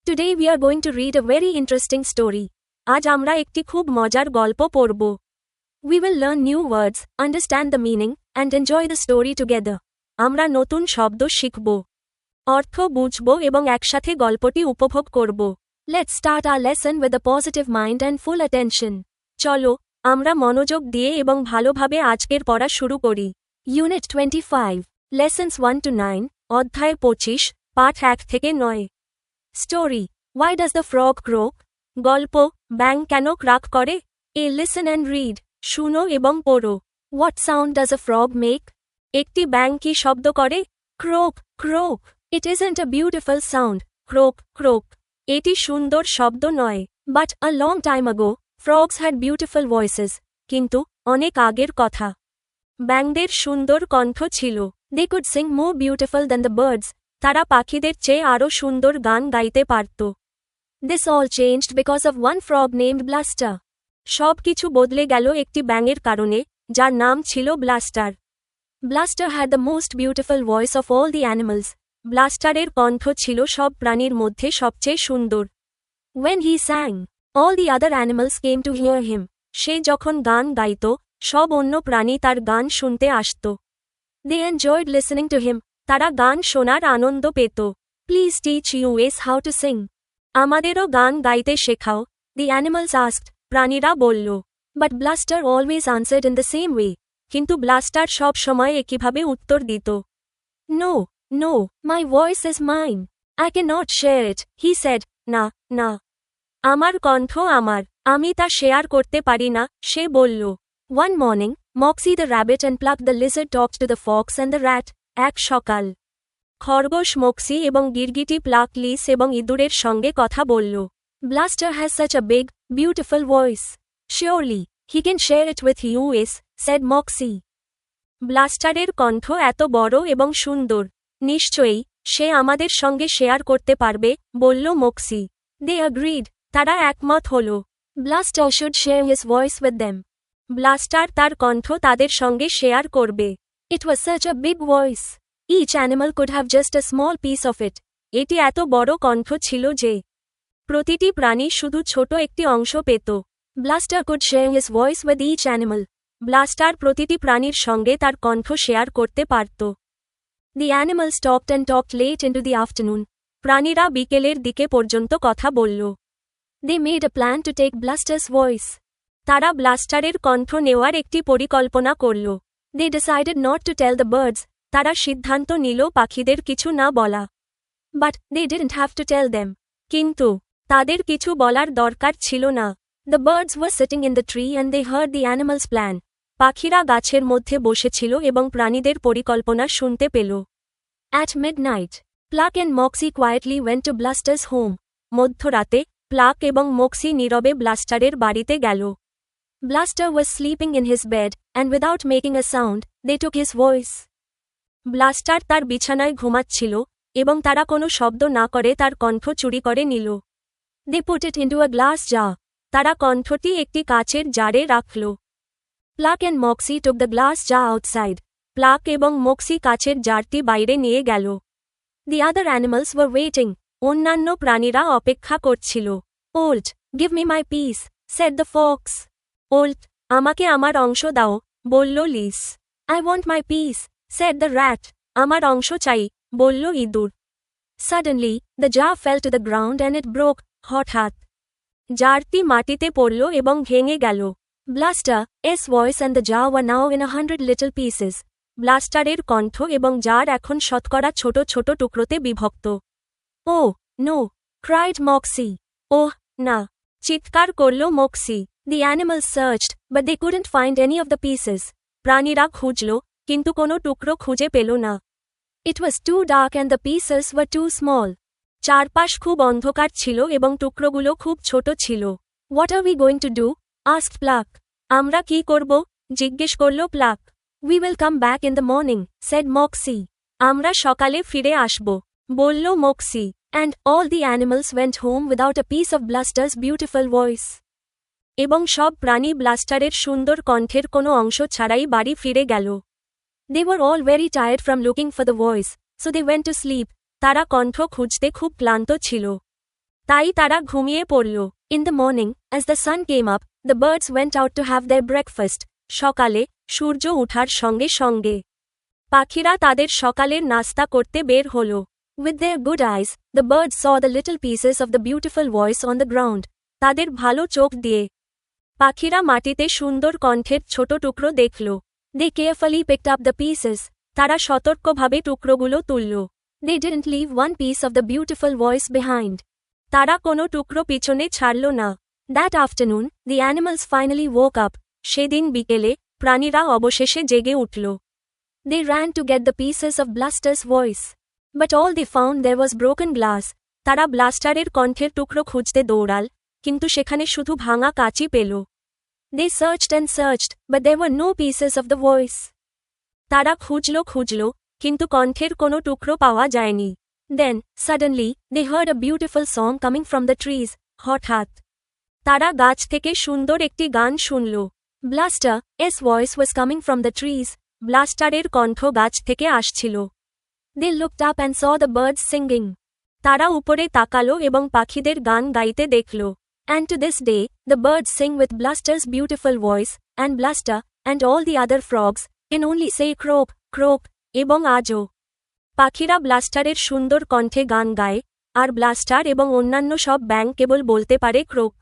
Today we are going to read a very interesting story. আজ আমরা একটি খুব মজার গল্প পড়ব. We will learn new words, understand the meaning, and enjoy the story together. আমরা নতুন শব্দ শিখব, অর্থ বুঝব এবং একসাথে গল্পটি উপভোগ করব. Let's start our lesson with a positive mind and full attention. চলো, আমরা মনোযোগ দিয়ে এবং ভালোভাবে আজকের পড়া শুরু করি. Unit 25, Lessons 1 to 9, অধ্যায় 25, পাঠ 1 থেকে 9. Story. Why does the frog croak? গল্প, ব্যাঙ কেন ক্রাক করে? Listen and read. শুনো এবং পড়ো. What sound does a frog make? একটি ব্যাঙ কি শব্দ করে? Croak, croak. It isn't a beautiful sound. Croak, croak. এটি সুন্দর শব্দ নয়. But a long time ago, frogs had beautiful voices. কিন্তু অনেক আগের কথা. ব্যাঙদের সুন্দর কণ্ঠ ছিল. They could sing more beautiful than the birds. তারা পাখিদের চেয়ে আরও সুন্দর গান গাইতে পারত. This all changed because of one frog named Bluster. সব কিছু বদলে গেল একটি ব্যাঙের কারণে, যার নাম ছিল blaster. Bluster had the most beautiful voice of all the animals. ব্লাস্টারের কণ্ঠ ছিল সব প্রাণীর মধ্যে সবচেয়ে সুন্দর. When he sang, all the other animals came to hear him. সে যখন গান গাইত, সব অন্য প্রাণী তার গান শুনতে আসত. They enjoyed listening to him. তারা গান শোনার আনন্দ পেত. Please teach us how to sing. আমাদেরও গান গাইতে শেখাও, the animals asked. প্রাণীরা বলল. But Bluster always answered in the same way. কিন্তু ব্লাস্টার সব সময় একইভাবে উত্তর দিত. No, no, my voice is mine. I cannot share it, he said. না, না. আমার কণ্ঠ আমার, আমি তা শেয়ার করতে পারি না, সে বলল. One morning, Moxie the rabbit and Pluck the lizard talked to the fox and the rat. এক সকাল, খরগোশ মক্সি এবং গিরগিটি প্লাক লিস এবং ইঁদুরের সঙ্গে কথা বলল. Bluster has such a big, beautiful voice. Surely, he can share it with us, said Moxie. ব্লাস্টারের কণ্ঠ এত বড় এবং সুন্দর. নিশ্চয়ই, সে আমাদের সঙ্গে শেয়ার করতে পারবে, বলল মক্সি. They agreed. তারা একমত হল. Bluster should share his voice with them. Blaster তার কণ্ঠ তাদের সঙ্গে শেয়ার করবে. It was such a big voice. Each animal could have just a small piece of it. এটি এত বড় কণ্ঠ ছিল যে প্রতিটি প্রাণী শুধু ছোট একটি অংশ পেত. Bluster could share his voice with each animal. Blaster প্রতিটি প্রাণীর সঙ্গে তার কণ্ঠ শেয়ার করতে পারত. The animals talked and talked late into the afternoon. প্রাণীরা বিকেলের দিকে পর্যন্ত কথা বলল. They made a plan to take Bluster's voice. তারা ব্লাস্টারের কণ্ঠ নেওয়ার একটি পরিকল্পনা করল. They decided not to tell the birds. তারা সিদ্ধান্ত নিল পাখিদের কিছু না বলা. But they didn't have to tell them. কিন্তু তাদের কিছু বলার দরকার ছিল না. The birds were sitting in the tree and they heard the animals' plan. পাখিরা গাছের মধ্যে বসেছিল এবং প্রাণীদের পরিকল্পনা শুনতে পেল. At midnight, Pluck and Moxie quietly went to Bluster's home. মধ্যরাতে, প্লাক এবং মক্সি নীরবে ব্লাস্টারের বাড়িতে গেল. Bluster was sleeping in his bed, and without making a sound, they took his voice. Blaster তার বিছানায় ঘুমাচ্ছিল, এবং তারা কোনো শব্দ না করে তার কণ্ঠ চুরি করে নিল. They put it into a glass jar. তারা কণ্ঠটি একটি কাচের জারে রাখল. Pluck and Moxie took the glass jar outside. প্লাক এবং মক্সি কাচের জারটি বাইরে নিয়ে গেল. The other animals were waiting. অন্যান্য প্রাণীরা অপেক্ষা করছিল. Olt, give me my piece, said the fox. Olt, আমাকে আমার অংশ দাও, বলল লিস. I want my piece, said the rat. আমার অংশ চাই, বলল ইঁদুর. Suddenly, the jar fell to the ground and it broke. হঠাৎ জারটি মাটিতে পড়ল এবং ভেঙে গেল. Bluster's voice and the jar were now in 100 little pieces. ব্লাস্টারের কণ্ঠ এবং জার এখন শতকরা ছোট ছোট টুকরোতে বিভক্ত. Oh, no, cried Moxie. ওহ, না, চিৎকার করল moxie. The animals searched, but they couldn't find any of the pieces. প্রাণীরা খুঁজল, কিন্তু কোনো টুকরো খুঁজে পেল না. It was too dark and the pieces were too small. চারপাশ খুব অন্ধকার ছিল এবং টুকরোগুলো খুব ছোট ছিল. What are we going to do? asked Pluck. আমরা কি করব? জিজ্ঞেস করল pluck. We will come back in the morning, said Moxie. আমরা সকালে ফিরে আসব, বলল moxie. And all the animals went home without a piece of Bluster's beautiful voice. এবং সব প্রাণী ব্লাস্টারের সুন্দর কণ্ঠের কোনো অংশ ছাড়াই বাড়ি ফিরে গেল. They were all very tired from looking for the voice, so they went to sleep. তারা কণ্ঠ খুঁজতে খুব ক্লান্ত ছিল. তাই তারা ঘুমিয়ে পড়ল। In the morning, as the sun came up, the birds went out to have their breakfast. সকালে সূর্য ওঠার সঙ্গে সঙ্গে পাখিরা তাদের সকালের নাস্তা করতে বের হল। With their good eyes, the birds saw the little pieces of the beautiful voice on the ground. তাদের ভালো চোখ দিয়ে পাখিরা মাটিতে সুন্দর কণ্ঠের ছোট টুকরো দেখল। They carefully picked up the pieces. তারা সতর্কভাবে টুকরোগুলো তুলল। They didn't leave one piece of the beautiful voice behind. তারা কোনো টুকরো পিছনে ছাড়ল না। That afternoon, the animals finally woke up. সেদিন বিকেলে প্রাণীরা অবশেষে জেগে উঠল। They ran to get the pieces of Bluster's voice. But all they found there was broken glass. তারা ব্লাস্টারের কণ্ঠের টুকরো খুঁজতে দৌড়াল, কিন্তু সেখানে শুধু ভাঙা কাঁচই পেল। They searched and searched, but there were no pieces of the voice. তারা খুঁজল, কিন্তু কণ্ঠের কোনো টুকরো পাওয়া যায়নি। Then, suddenly, they heard a beautiful song coming from the trees. হঠাৎ তারা গাছ থেকে সুন্দর একটি গান শুনল। Bluster's voice was coming from the trees. ব্লাস্টারের কণ্ঠ গাছ থেকে আসছিল। They looked up and saw the birds singing. তারা উপরে তাকালো এবং পাখিদের গান গাইতে দেখল। And to this day, the birds sing with Bluster's beautiful voice, and Bluster, and all the other frogs, can only say croak, croak, এবং আজও পাখিরা ব্লাস্টারের সুন্দর কণ্ঠে গান গায়, আর ব্লাস্টার এবং অন্যান্য সব ব্যাঙ কেবল বলতে পারে croak,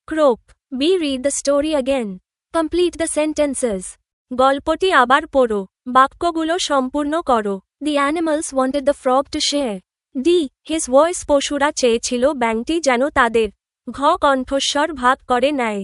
croak. B read the story again. Complete the sentences. গল্পটি আবার পড়ো, বাক্যগুলো সম্পূর্ণ করো। The animals wanted the frog to share. D. His voice পশুরা চেয়েছিল ব্যাঙটি যেন তাদের কণ্ঠস্বর ভাগ করে নেয়।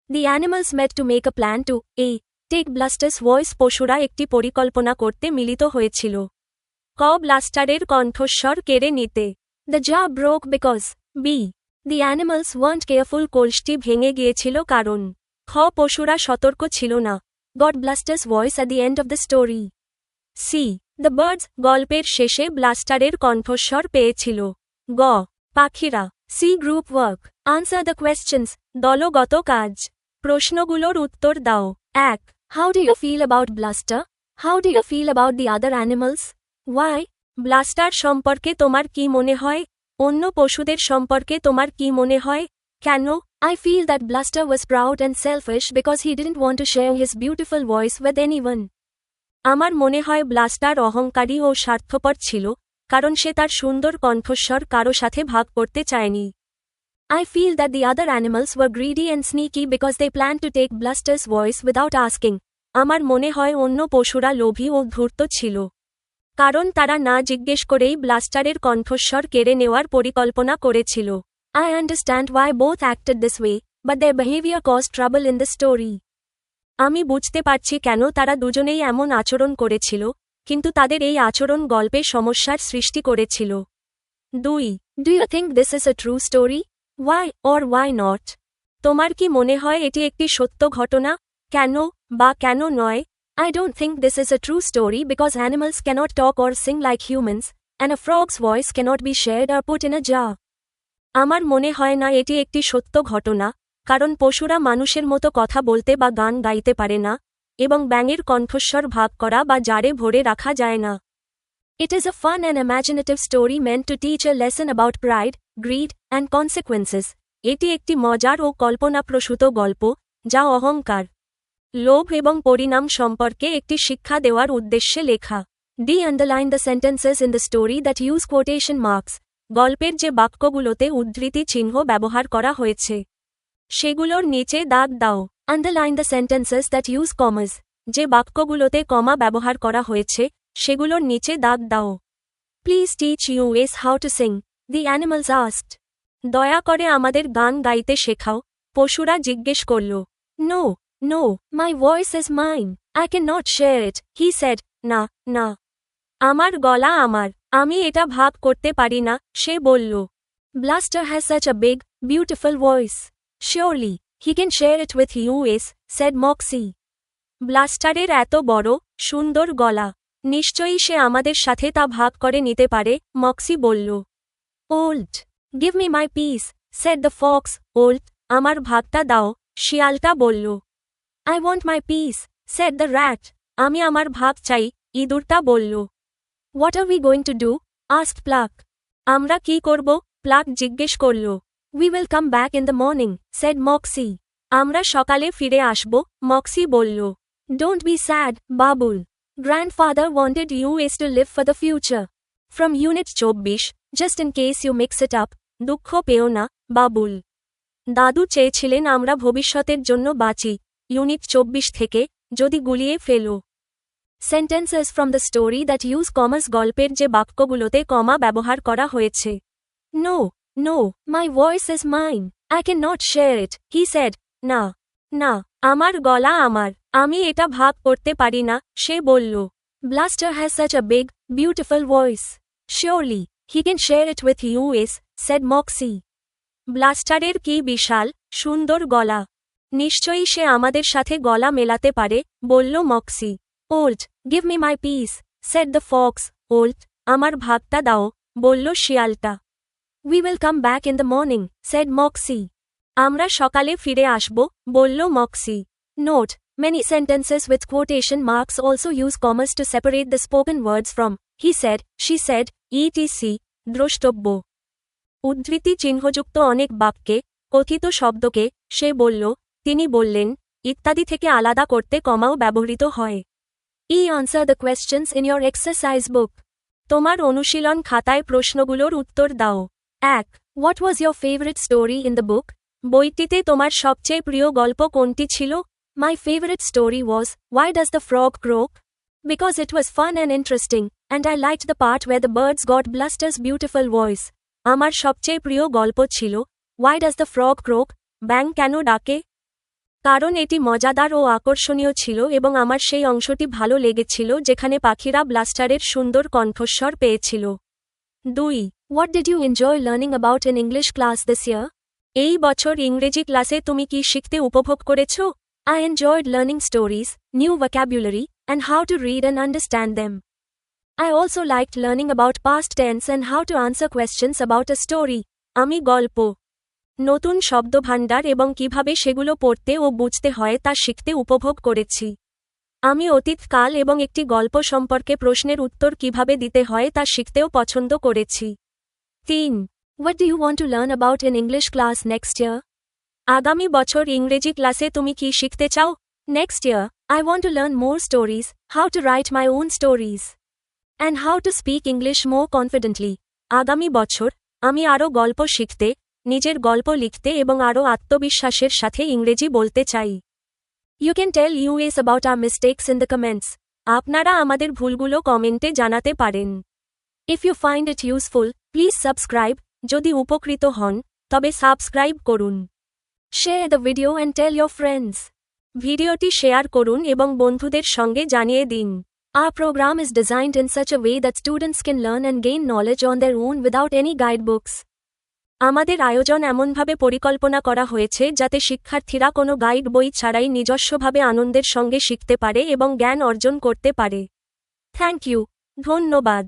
The animals met to make a plan to A. Take Bluster's voice. পশুরা একটি পরিকল্পনা করতে মিলিত হয়েছিল ব্লাস্টারের কণ্ঠস্বর কেড়ে নিতে। The jar broke because B. The animals weren't careful. কলসটি ভেঙে গিয়েছিল কারণ পশুরা সতর্ক ছিল না। Got Bluster's voice at the end of the story. C. The birds গল্পের শেষে ব্লাস্টারের কণ্ঠস্বর পেয়েছিল। গ. পাখিরা C. Group work. Answer the questions. দলগত কাজ। প্রশ্নগুলোর উত্তর দাও। 1. How do you feel about Bluster? How do you feel about the other animals? Why? Blaster সম্পর্কে তোমার কি মনে হয়? অন্য পশুদের সম্পর্কে তোমার কি মনে হয়? কেন? I feel that Bluster was proud and selfish because he didn't want to share his beautiful voice with anyone. আমার মনে হয় ব্লাস্টার অহংকারী ও স্বার্থপর ছিল, কারণ সে তার সুন্দর কণ্ঠস্বর কারো সাথে ভাগ করতে চায়নি। I feel that the other animals were greedy and sneaky because they planned to take Bluster's voice without asking. আমার মনে হয় অন্য পশুরা লোভী ও ধূর্ত ছিল, কারণ তারা না জিজ্ঞেস করেই ব্লাস্টারের কণ্ঠস্বর কেড়ে নেওয়ার পরিকল্পনা করেছিল। I understand why both acted this way, but their behavior caused trouble in the story. আমি বুঝতে পারছি কেন তারা দুজনেই এমন আচরণ করেছিল, কিন্তু তাদের এই আচরণ গল্পে সমস্যার সৃষ্টি করেছিল। 2. Do you think this is a true story? Why or why not? তোমার কি মনে হয় এটি একটি সত্য ঘটনা? কেন বা কেন নয়? I don't think this is a true story because animals cannot talk or sing like humans, and a frog's voice cannot be shared or put in a jar. আমার মনে হয় না এটি একটি সত্য ঘটনা, কারণ পশুরা মানুষের মতো কথা বলতে বা গান গাইতে পারে না, এবং ব্যাঙের কণ্ঠস্বর ভাগ করা বা জারে ভরে রাখা যায় না। It is a fun and imaginative story meant to teach a lesson about pride, greed, and consequences. এটি একটি মজার ও কল্পনাপ্রসূত গল্প, যা অহংকার, লোভ এবং পরিণাম সম্পর্কে একটি শিক্ষা দেওয়ার উদ্দেশ্যে লেখা। D. Underline the sentences in the story that use quotation marks. গল্পের যে বাক্যগুলোতে উদ্ধৃতি চিহ্ন ব্যবহার করা হয়েছে সেগুলোর নিচে দাগ দাও। Underline the sentences that use commas. যে বাক্যগুলোতে কমা ব্যবহার করা হয়েছে সেগুলোর নিচে দাগ দাও। Please teach us how to sing. The animals asked. দয়া করে আমাদের গান গাইতে শেখাও, পশুরা জিজ্ঞেস করল। No, no, my voice is mine. I cannot share it, he said. না, না, আমার গলা আমার, আমি এটা ভাগ করতে পারি না, সে বলল। Bluster has such a big, beautiful voice. Surely, he can share it with us, said Moxie. ব্লাস্টারের এত বড়, সুন্দর গলা, নিশ্চয়ই সে আমাদের সাথে তা ভাগ করে নিতে পারে, মক্সি বলল। Olt. Give me my piece, said the fox. Olt, আমার ভাগটা দাও, শিয়ালটা বলল। I want my piece, said the rat. আমি আমার ভাগ চাই, ইঁদুরটা বলল। What are we going to do? asked Pluck. আমরা কি করব? প্লাক জিজ্ঞেস করল। We will come back in the morning, said Moxie. আমরা সকালে ফিরে আসব, মক্সি বলল। Don't be sad, Babul. Grandfather wanted us to live for the future. From Unit 24, just in case you mix it up, দুঃখ পেও না, বাবুল। দাদু চেয়েছিলেন আমরা ভবিষ্যতের জন্য বাঁচি, ইউনিট 24 থেকে, যদি গুলিয়ে ফেলো। Sentences from the story that use commas গল্পের যে বাক্যগুলোতে কমা ব্যবহার করা হয়েছে। No, no, my voice is mine. I cannot share it, he said. না, না, আমার গলা আমার, আমি এটা ভাগ করতে পারি না, সে বলল। Blaster has such a big, beautiful voice. Surely, he can share it with us, said Moxie. ব্লাস্টারের কি বিশাল, সুন্দর গলা। নিশ্চয়ই সে আমাদের সাথে গলা মেলাতে পারে, বলল moxie. Olt, give me my piece, said the fox. Olt, আমার ভাগটা দাও, বলল শিয়ালটা। We will come back in the morning, said Moxie. আমরা সকালে ফিরে আসব, বলল moxie. Note, many sentences with quotation marks also use commas to separate the spoken words from he said, she said, etc. দ্রষ্টব্য। উদ্ধৃতি চিহ্নযুক্ত অনেক বাক্যে, কথিত শব্দকে, সে বলল, তিনি বললেন, ইত্যাদি থেকে আলাদা করতে কমাও ব্যবহৃত হয়। Answer the questions in your exercise book. তোমার অনুশীলন খাতায় প্রশ্নগুলোর উত্তর দাও। 1. What was your favorite story in the book? বইটিতে তোমার সবচেয়ে প্রিয় গল্প কোনটি ছিল? My favorite story was, Why Does the Frog Croak? Because it was fun and interesting, and I liked the part where the birds got Bluster's beautiful voice. আমার সবচেয়ে প্রিয় গল্প ছিল, Why Does the Frog Croak? ব্যাঙ কেন ডাকে? কারণ এটি মজাদার ও আকর্ষণীয় ছিল এবং আমার সেই অংশটি ভালো লেগেছিল যেখানে পাখিরা ব্লাস্টারের সুন্দর কণ্ঠস্বর পেয়েছিল। 2. What did you enjoy learning about in English class this year? এই বছর ইংরেজি ক্লাসে তুমি কি শিখতে উপভোগ করেছ? I enjoyed learning stories, new vocabulary, and how to read and understand them. I also liked learning about past tense and how to answer questions about a story. আমি গল্প, নতুন শব্দভাণ্ডার এবং কিভাবে সেগুলো পড়তে ও বুঝতে হয় তা শিখতে উপভোগ করেছি। আমি অতীতকাল এবং একটি গল্প সম্পর্কে প্রশ্নের উত্তর কিভাবে দিতে হয় তা শিখতেও পছন্দ করেছি। 3. What do you want to learn about in English class next year? আগামী বছর ইংরেজি ক্লাসে তুমি কি শিখতে চাও? Next year, I want to learn more stories, how to write my own stories, and how to speak English more confidently. আগামী বছর, আমি আরও গল্প শিখতে, নিজের গল্প লিখতে এবং আরও আত্মবিশ্বাসের সাথে ইংরেজি বলতে চাই। You can tell us about our mistakes in the comments. আপনারা আমাদের ভুলগুলো কমেন্টে জানাতে পারেন। If you find it useful, please subscribe. যদি উপকৃত হন, তবে সাবস্ক্রাইব করুন। Share the video and tell your friends. ভিডিওটি শেয়ার করুন এবং বন্ধুদের সঙ্গে জানিয়ে দিন। Our program is designed in such a way that students can learn and gain knowledge on their own without any guidebooks. আমাদের আয়োজন এমনভাবে পরিকল্পনা করা হয়েছে যাতে শিক্ষার্থীরা কোনো গাইড বই ছাড়াই নিজস্বভাবে আনন্দের সঙ্গে শিখতে পারে এবং জ্ঞান অর্জন করতে পারে। থ্যাংক ইউ, ধন্যবাদ।